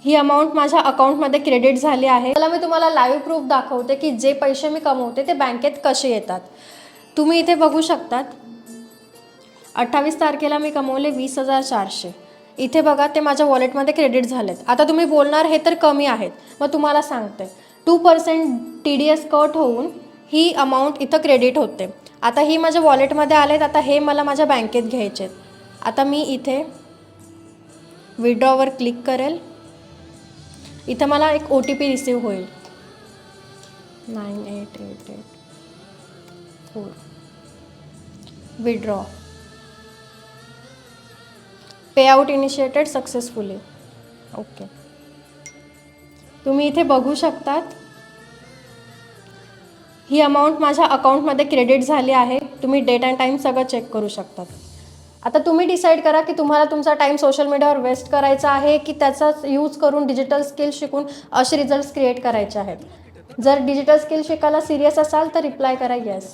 ही amount माझ्या अकाउंटमध्ये credit झाली आहे। मला मी तुम्हाला लाईव्ह प्रूफ दाखवते की जे पैसे मी कमवते ते बँकेत कसे येतात। तुम्ही इथे बघू शकतात 28 तारखेला मी कमवले 20,400। इथे बघा ते माझ्या वॉलेटमध्ये क्रेडिट झालेत। आता तुम्ही बोलणार हे तर कमी आहेत, मग तुम्हाला सांगते 2% TDS कट होऊन ही अमाऊंट इथं क्रेडिट होते। आता ही माझ्या वॉलेटमध्ये आलेत, आता हे मला माझ्या बँकेत घ्यायचे। आता मी इथे विड्रॉवर क्लिक करेल, इथं मला एक OTP रिसीव होईल 9888 withdraw payout initiated successfully. Okay, तुम्ही इथे बघू शकतात ही अमाऊंट माझ्या अकाउंटमध्ये क्रेडिट झाली आहे। तुम्ही डेट अँड टाईम सगळं चेक करू शकतात। आता तुम्ही डिसाईड करा की तुम्हाला तुमचा टाईम सोशल मीडियावर वेस्ट करायचा आहे की त्याचा यूज करून डिजिटल स्किल शिकून असे रिझल्ट्स क्रिएट करायचे आहेत। जर डिजिटल स्किल शिकायला सिरियस असाल तर रिप्लाय करा येस।